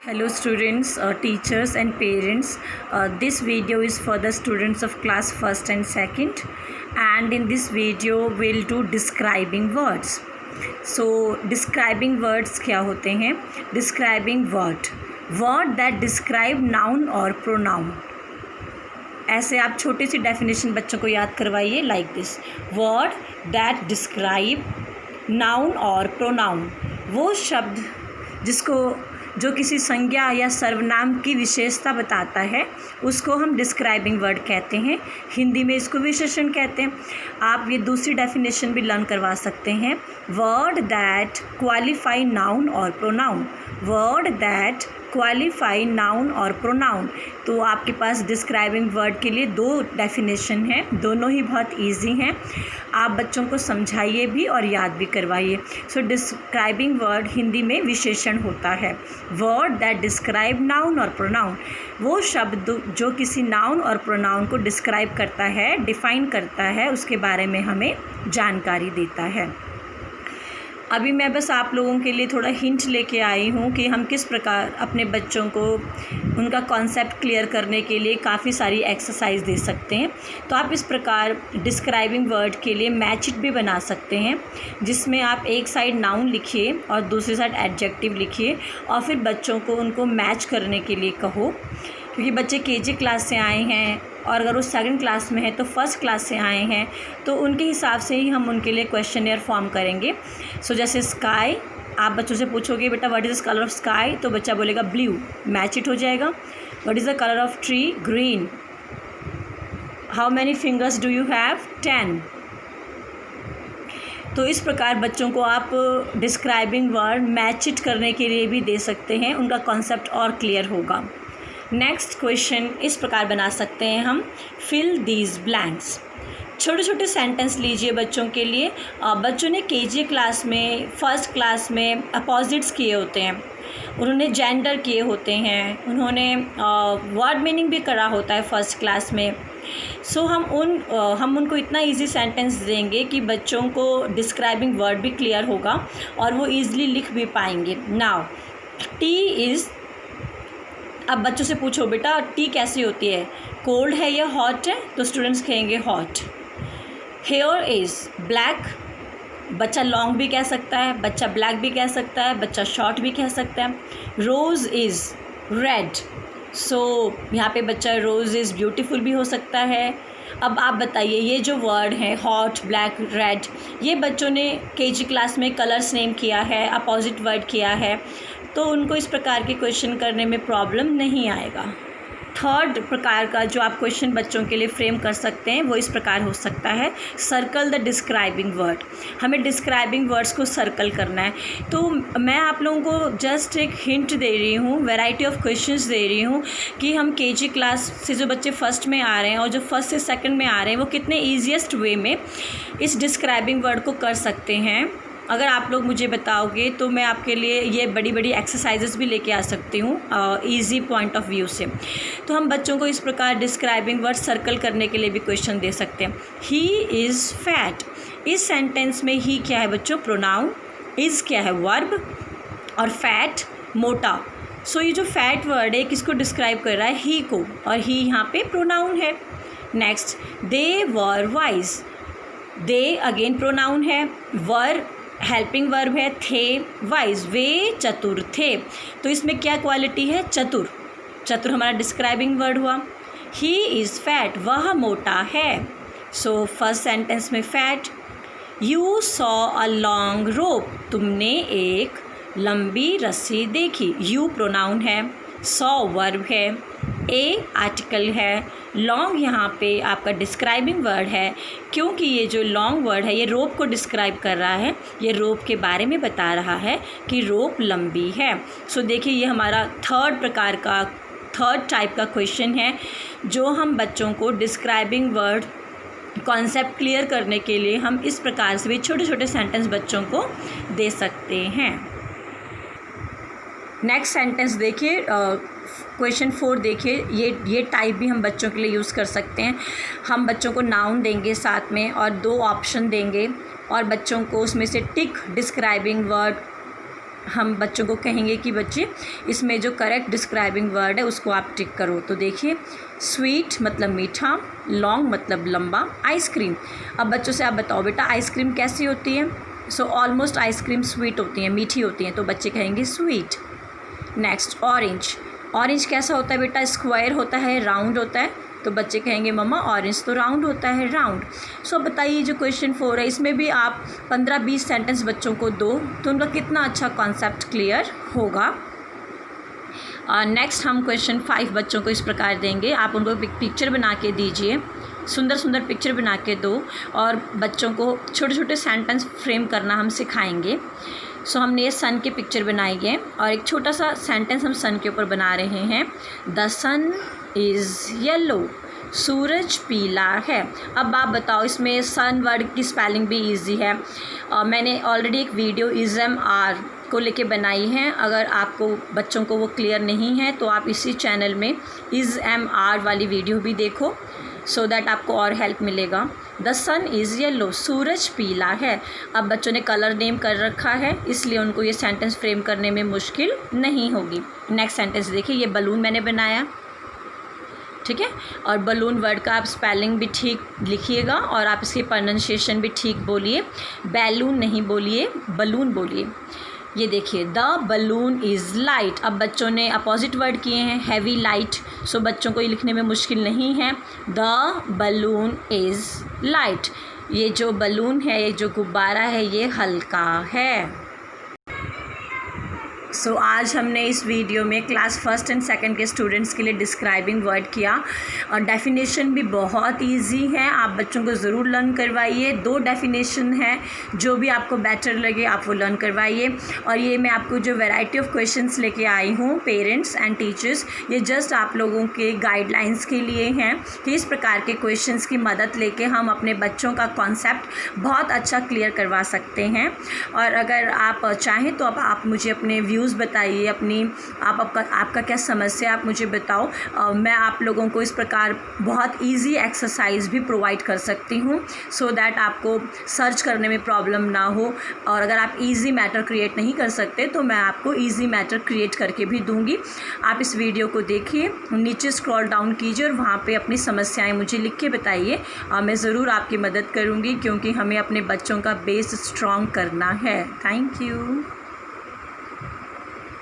Hello students, teachers and parents. This video is for the students of class 1st and 2nd, and in this video we'll do describing words. So describing words क्या होते हैं? Describing word that describe noun or pronoun. ऐसे आप छोटी सी definition बच्चों को याद करवाइए like this. Word that describe noun और प्रोनाउन, वो शब्द जो किसी संज्ञा या सर्वनाम की विशेषता बताता है उसको हम डिस्क्राइबिंग वर्ड कहते हैं. हिंदी में इसको विशेषण कहते हैं. आप ये दूसरी डेफिनेशन भी लर्न करवा सकते हैं. वर्ड दैट क्वालिफाई नाउन और pronoun. Word that qualify noun और प्रोनाउन. तो आपके पास डिस्क्राइबिंग वर्ड के लिए दो डेफिनेशन हैं, दोनों ही बहुत इजी हैं. आप बच्चों को समझाइए भी और याद भी करवाइए. सो डिस्क्राइबिंग वर्ड हिंदी में विशेषण होता है. वर्ड दैट डिस्क्राइब नाउन और प्रोनाउन, वो शब्द जो किसी नाउन और प्रोनाउन को डिस्क्राइब करता है, डिफ़ाइन करता है, उसके बारे में हमें जानकारी देता है. अभी मैं बस आप लोगों के लिए थोड़ा हिंट लेके आई हूँ कि हम किस प्रकार अपने बच्चों को उनका कॉन्सेप्ट क्लियर करने के लिए काफ़ी सारी एक्सरसाइज दे सकते हैं. तो आप इस प्रकार डिस्क्राइबिंग वर्ड के लिए मैच इट भी बना सकते हैं, जिसमें आप एक साइड नाउन लिखिए और दूसरी साइड एडजेक्टिव लिखिए और फिर बच्चों को उनको मैच करने के लिए कहो. क्योंकि बच्चे केजी क्लास से आए हैं और अगर वो सेकंड क्लास में है तो फर्स्ट क्लास से आए हैं, तो उनके हिसाब से ही हम उनके लिए क्वेश्चनियर फॉर्म करेंगे. सो जैसे स्काई, आप बच्चों से पूछोगे बेटा what is the colour of sky, तो बच्चा बोलेगा ब्लू, मैच इट हो जाएगा. What is the colour of tree, green. How many fingers do you have, 10. तो इस प्रकार बच्चों को आप डिस्क्राइबिंग वर्ड मैच इट करने के लिए भी दे सकते हैं, उनका कॉन्सेप्ट और क्लियर होगा. नेक्स्ट क्वेश्चन इस प्रकार बना सकते हैं हम, फिल दीज ब्लैंक्स. छोटे छोटे सेंटेंस लीजिए बच्चों के लिए. बच्चों ने केजी क्लास में, फर्स्ट क्लास में अपोजिट्स किए होते हैं, उन्होंने जेंडर किए होते हैं, उन्होंने वर्ड मीनिंग भी करा होता है फर्स्ट क्लास में. सो हम उनको इतना इजी सेंटेंस देंगे कि बच्चों को डिस्क्राइबिंग वर्ड भी क्लियर होगा और वो ईज़िली लिख भी पाएंगे. नाउ टी इज़, अब बच्चों से पूछो बेटा टी कैसी होती है, कोल्ड है या हॉट है, तो स्टूडेंट्स कहेंगे हॉट. हेयर इज़ ब्लैक, बच्चा लॉन्ग भी कह सकता है, बच्चा ब्लैक भी कह सकता है, बच्चा शॉर्ट भी कह सकता है. रोज़ इज़ रेड, सो यहाँ पे बच्चा रोज़ इज़ ब्यूटीफुल भी हो सकता है. अब आप बताइए, ये जो वर्ड है हॉट, ब्लैक, रेड, ये बच्चों ने केजी क्लास में कलर्स नेम किया है, अपोजिट वर्ड किया है, तो उनको इस प्रकार के क्वेश्चन करने में प्रॉब्लम नहीं आएगा. थर्ड प्रकार का जो आप क्वेश्चन बच्चों के लिए फ्रेम कर सकते हैं वो इस प्रकार हो सकता है, सर्कल द डिस्क्राइबिंग वर्ड. हमें डिस्क्राइबिंग वर्ड्स को सर्कल करना है. तो मैं आप लोगों को जस्ट एक हिंट दे रही हूँ, वैरायटी ऑफ क्वेश्चंस दे रही हूँ कि हम केजी क्लास से जो बच्चे फर्स्ट में आ रहे हैं और जो फर्स्ट से सेकंड में आ रहे हैं वो कितने ईजीएस्ट वे में इस डिस्क्राइबिंग वर्ड को कर सकते हैं. अगर आप लोग मुझे बताओगे तो मैं आपके लिए ये बड़ी बड़ी एक्सरसाइजेस भी लेके आ सकती हूँ इजी पॉइंट ऑफ व्यू से. तो हम बच्चों को इस प्रकार डिस्क्राइबिंग वर्ड सर्कल करने के लिए भी क्वेश्चन दे सकते हैं. ही इज़ फैट, इस सेंटेंस में ही क्या है बच्चों, प्रोनाउन. इज़ क्या है, वर्ब, और फैट मोटा. सो ये जो फैट वर्ड है किसको डिस्क्राइब कर रहा है, ही को, और ही यहाँ पे प्रोनाउन है. Next, they were wise, they again pronoun है, वर हेल्पिंग वर्ब है, थे वाइज, वे चतुर थे. तो इसमें क्या क्वालिटी है, चतुर. चतुर हमारा डिस्क्राइबिंग वर्ड हुआ. ही इज़ फैट, वह मोटा है. सो फर्स्ट सेंटेंस में fat. You saw a long rope, तुमने एक लंबी रस्सी देखी. यू प्रोनाउन है, सॉ वर्ब है, ए आर्टिकल है, लॉन्ग यहाँ पे आपका डिस्क्राइबिंग वर्ड है, क्योंकि ये जो लॉन्ग वर्ड है ये रोप को डिस्क्राइब कर रहा है, ये रोप के बारे में बता रहा है कि रोप लंबी है. सो देखिए ये हमारा थर्ड टाइप का क्वेश्चन है जो हम बच्चों को डिस्क्राइबिंग वर्ड कॉन्सेप्ट क्लियर करने के लिए हम इस प्रकार से भी छोटे छोटे सेंटेंस बच्चों को दे सकते हैं. नेक्स्ट सेंटेंस देखिए, क्वेश्चन 4 देखिए, ये टाइप भी हम बच्चों के लिए यूज़ कर सकते हैं. हम बच्चों को नाउन देंगे साथ में और 2 ऑप्शन देंगे और बच्चों को उसमें से टिक डिस्क्राइबिंग वर्ड हम बच्चों को कहेंगे कि बच्चे इसमें जो करेक्ट डिस्क्राइबिंग वर्ड है उसको आप टिक करो। तो देखिए, स्वीट मतलब मीठा, लॉन्ग मतलब लंबा, आइसक्रीम। अब बच्चों से आप बताओ बेटा आइसक्रीम कैसी होती है? सो ऑलमोस्ट आइसक्रीम स्वीट होती हैं, मीठी होती हैं, तो बच्चे कहेंगे स्वीट। Next, orange. ऑरेंज कैसा होता है बेटा? स्क्वायर होता है, राउंड होता है, तो बच्चे कहेंगे मम्मा ऑरेंज तो राउंड होता है, राउंड। सो बताइए जो क्वेश्चन 4 है इसमें भी आप 15-20 सेंटेंस बच्चों को दो तो उनका कितना अच्छा कॉन्सेप्ट क्लियर होगा। नेक्स्ट हम क्वेश्चन 5 बच्चों को इस प्रकार देंगे। आप उनको पिक्चर बना के दीजिए, सुंदर सुंदर पिक्चर बना के दो और बच्चों को छोटे छोटे सेंटेंस फ्रेम करना हम सिखाएंगे। सो हमने ये सन की पिक्चर बनाई है और एक छोटा सा सेंटेंस हम सन के ऊपर बना रहे हैं। द सन इज़ येलो, सूरज पीला है। अब आप बताओ इसमें सन वर्ड की स्पेलिंग भी इजी है। मैंने ऑलरेडी एक वीडियो ISMR को लेके बनाई है। अगर आपको बच्चों को वो क्लियर नहीं है तो आप इसी चैनल में ISMR वाली वीडियो भी देखो, सो दैट आपको और हेल्प मिलेगा। द सन इज़ येलो, सूरज पीला है। अब बच्चों ने कलर नेम कर रखा है इसलिए उनको ये सेंटेंस फ्रेम करने में मुश्किल नहीं होगी। नेक्स्ट सेंटेंस देखिए, ये बलून मैंने बनाया, ठीक है, और बलून वर्ड का आप स्पेलिंग भी ठीक लिखिएगा और आप इसकी प्रोनाउंसिएशन भी ठीक बोलिए। बैलून नहीं बोलिए, बलून बोलिए। ये देखिए, द बलून इज़ लाइट। अब बच्चों ने अपोजिट वर्ड किए हैं, हैवी, लाइट। सो बच्चों को ये लिखने में मुश्किल नहीं है। The balloon is light. ये जो बलून है, ये जो गुब्बारा है, ये हल्का है। सो आज हमने इस वीडियो में क्लास 1st एंड 2nd के स्टूडेंट्स के लिए डिस्क्राइबिंग वर्ड किया और डेफिनेशन भी बहुत इजी है। आप बच्चों को ज़रूर लर्न करवाइए। 2 डेफिनेशन है, जो भी आपको बेटर लगे आप वो लर्न करवाइए। और ये मैं आपको जो वैरायटी ऑफ क्वेश्चंस लेके आई हूँ पेरेंट्स एंड टीचर्स, ये जस्ट आप लोगों के गाइडलाइंस के लिए हैं कि इस प्रकार के क्वेश्चंस की मदद लेके हम अपने बच्चों का कॉन्सेप्ट बहुत अच्छा क्लियर करवा सकते हैं। और अगर आप चाहें तो अब आप मुझे अपने व्यूज़ बताइए, अपनी आपका क्या समस्या आप मुझे बताओ। मैं आप लोगों को इस प्रकार बहुत इजी एक्सरसाइज भी प्रोवाइड कर सकती हूँ, सो दैट आपको सर्च करने में प्रॉब्लम ना हो। और अगर आप इजी मैटर क्रिएट नहीं कर सकते तो मैं आपको इजी मैटर क्रिएट करके भी दूँगी। आप इस वीडियो को देखिए, नीचे स्क्रॉल डाउन कीजिए और वहाँ पर अपनी समस्याएँ मुझे लिख के बताइए। मैं ज़रूर आपकी मदद करूँगी क्योंकि हमें अपने बच्चों का बेस स्ट्रॉन्ग करना है। Thank you.